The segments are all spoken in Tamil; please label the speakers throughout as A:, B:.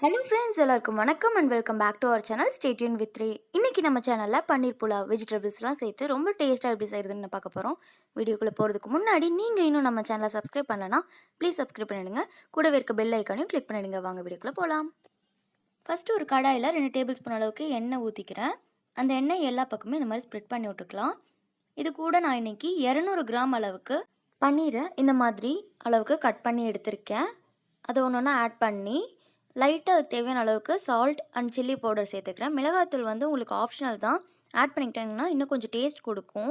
A: ஹலோ ஃப்ரெண்ட்ஸ், எல்லாருக்கும் வணக்கம் and welcome back to our channel. Stay tune with three. இன்றைக்கி நம்ம சேனலில் பன்னீர் புலாவ் வெஜிடபிள்ஸ்லாம் சேர்த்து ரொம்ப டேஸ்ட்டாக எப்படி செய்கிறதுன்னு பார்க்க போகிறோம். வீடியோக்குள்ளே போகிறதுக்கு முன்னாடி நீங்கள் இன்னும் நம்ம சேனலை சப்ஸ்கிரைப் பண்ணலன்னா ப்ளீஸ் சப்ஸ்கிரைப் பண்ணிடுங்க. கூடவே இருக்க பெல் ஐக்கானையும் கிளிக் பண்ணிடுங்க. வாங்க வீடியோக்குள்ளே போகலாம். ஃபஸ்ட்டு ஒரு கடாயில் 2 டேபிள் ஸ்பூன் அளவுக்கு எண்ணெய் ஊற்றிக்கிறேன். அந்த எண்ணெய் எல்லா பக்கமும் இந்த மாதிரி ஸ்ப்ரெட் பண்ணி விட்டுக்கலாம். இது கூட நான் இன்றைக்கி 200 கிராம் அளவுக்கு பன்னீரை இந்த மாதிரி அளவுக்கு கட் பண்ணி எடுத்திருக்கேன். அதை ஒன்று ஒன்றா ஆட் பண்ணி லைட்டாக அதுக்கு தேவையான அளவுக்கு சால்ட் அண்ட் சில்லி பவுடர் சேர்த்துக்கிறேன். மிளகாத்தூள் வந்து உங்களுக்கு ஆப்ஷனல் தான். ஆட் பண்ணிக்கிட்டிங்கன்னா இன்னும் கொஞ்சம் டேஸ்ட் கொடுக்கும்.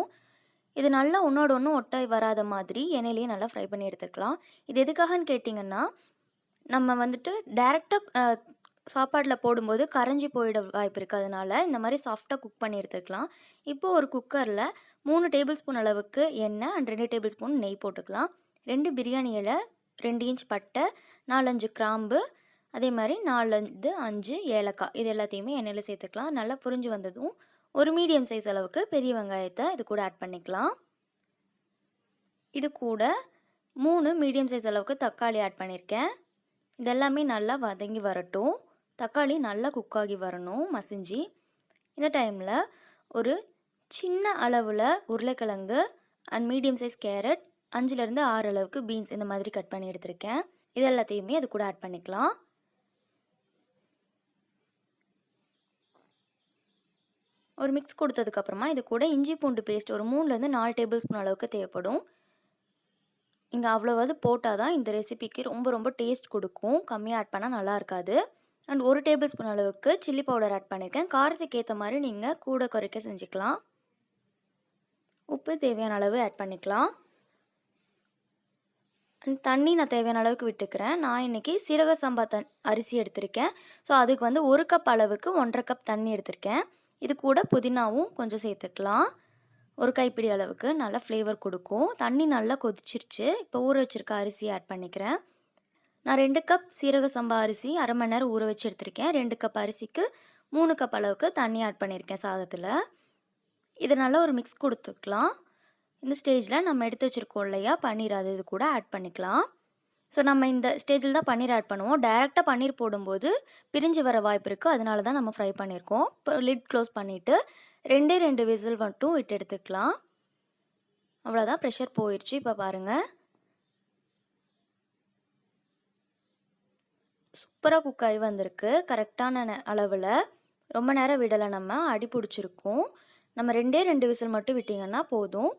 A: இது நல்லா ஒன்றோட ஒன்று ஒட்ட வராத மாதிரி எண்ணெயிலேயே நல்லா ஃப்ரை பண்ணி எடுத்துக்கலாம். இது எதுக்காகன்னு கேட்டிங்கன்னா, நம்ம வந்துட்டு டேரெக்டாக சாப்பாட்டில் போடும்போது கரைஞ்சி போயிட வாய்ப்பு இருக்குது. அதனால் இந்த மாதிரி சாஃப்டாக குக் பண்ணி எடுத்துக்கலாம். இப்போது ஒரு குக்கரில் 3 டேபிள் ஸ்பூன் அளவுக்கு எண்ணெய் அண்ட் 2 டேபிள் ஸ்பூன் நெய் போட்டுக்கலாம். 2 பிரியாணி இலை, 2 இன்ச் பட்டை, 4-5 கிராம்பு, அதே மாதிரி 4-5 ஏலக்காய், இது எல்லாத்தையுமே எண்ணெயில் சேர்த்துக்கலாம். நல்லா புரிஞ்சு வந்ததும் ஒரு மீடியம் சைஸ் அளவுக்கு பெரிய வெங்காயத்தை இது கூட ஆட் பண்ணிக்கலாம். இது கூட 3 மீடியம் சைஸ் அளவுக்கு தக்காளி ஆட் பண்ணியிருக்கேன். இதெல்லாமே நல்லா வதங்கி வரட்டும். தக்காளி நல்லா குக்காகி வரணும், மசிஞ்சு. இந்த டைமில் ஒரு சின்ன அளவில் உருளைக்கிழங்கு அண்ட் மீடியம் சைஸ் கேரட், 5-6 அளவுக்கு பீன்ஸ் இந்த மாதிரி கட் பண்ணி எடுத்திருக்கேன். இது எல்லாத்தையுமே அது கூட ஆட் பண்ணிக்கலாம். ஒரு மிக்ஸ் கொடுத்ததுக்கப்புறமா இது கூட இஞ்சி பூண்டு பேஸ்ட் ஒரு 3-4 டேபிள் ஸ்பூன் அளவுக்கு தேவைப்படும். இங்கே அவ்வளோவாது போட்டால் தான் இந்த ரெசிபிக்கு ரொம்ப ரொம்ப டேஸ்ட் கொடுக்கும். கம்மியாக ஆட் பண்ணால் நல்லா இருக்காது. அண்ட் 1 டேபிள் ஸ்பூன் அளவுக்கு சில்லி பவுடர் ஆட் பண்ணியிருக்கேன். காரத்துக்கு ஏற்ற மாதிரி நீங்கள் கூட குறைக்க செஞ்சுக்கலாம். உப்பு தேவையான அளவு ஆட் பண்ணிக்கலாம். அண்ட் தண்ணி நான் தேவையான அளவுக்கு விட்டுக்கிறேன். நான் இன்றைக்கி சீரக சம்பா அரிசி எடுத்திருக்கேன். ஸோ அதுக்கு வந்து 1 கப் அளவுக்கு 1.5 கப் தண்ணி எடுத்திருக்கேன். இது கூட புதினாவும் கொஞ்சம் சேர்த்துக்கலாம். ஒரு கைப்பிடி அளவுக்கு நல்லா ஃப்ளேவர் கொடுக்கும். தண்ணி நல்லா கொதிச்சிருச்சு. இப்போ ஊற வச்சுருக்க அரிசி ஆட் பண்ணிக்கிறேன். நான் 2 கப் சீரக சம்பா அரிசி அரை மணி நேரம் ஊற வச்சு எடுத்திருக்கேன். 2 கப் அரிசிக்கு 3 கப் அளவுக்கு தண்ணி ஆட் பண்ணியிருக்கேன் சாதத்தில். இதை நல்லா ஒரு மிக்ஸ் கொடுத்துக்கலாம். இந்த ஸ்டேஜில் நம்ம எடுத்து வச்சுருக்கோம் இல்லையா பன்னீர், அது இது கூட ஆட் பண்ணிக்கலாம். ஸோ நம்ம இந்த ஸ்டேஜில் தான் பன்னீர் ஆட் பண்ணுவோம். டைரெக்டாக பன்னீர் போடும்போது பிரிஞ்சு வர வாய்ப்பு இருக்குது. அதனால தான் நம்ம ஃப்ரை பண்ணியிருக்கோம். இப்போ லிட் க்ளோஸ் பண்ணிவிட்டு 2 விசில் மட்டும் விட்டு எடுத்துக்கலாம். அவ்வளோதான், ப்ரெஷர் போயிடுச்சு. இப்போ பாருங்கள், சூப்பராக குக் ஆகி வந்திருக்கு. கரெக்டான அளவில் ரொம்ப நேரம் விடலை, நம்ம அடி பிடிச்சிருக்கோம். நம்ம 2 விசில் மட்டும் விட்டிங்கன்னா போதும்.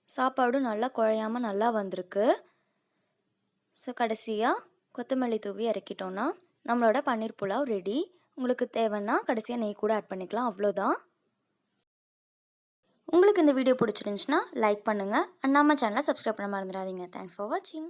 A: சாப்பாடு நல்லா குழையாமல் நல்லா வந்திருக்கு. ஸோ கடைசியாக கொத்தமல்லி தூவி இறக்கிட்டோன்னா நம்மளோட பன்னீர் புலாவ் ரெடி. உங்களுக்கு தேவைன்னா கடைசியாக நெய் கூட ஆட் பண்ணிக்கலாம். அவ்வளோதான். உங்களுக்கு இந்த வீடியோ பிடிச்சிருந்துச்சுன்னா லைக் பண்ணுங்கள் அண்ட் நம்ம சேனலை சப்ஸ்கிரைப் பண்ண மறந்துடாதீங்க. தேங்க்ஸ் ஃபார் வாட்சிங்.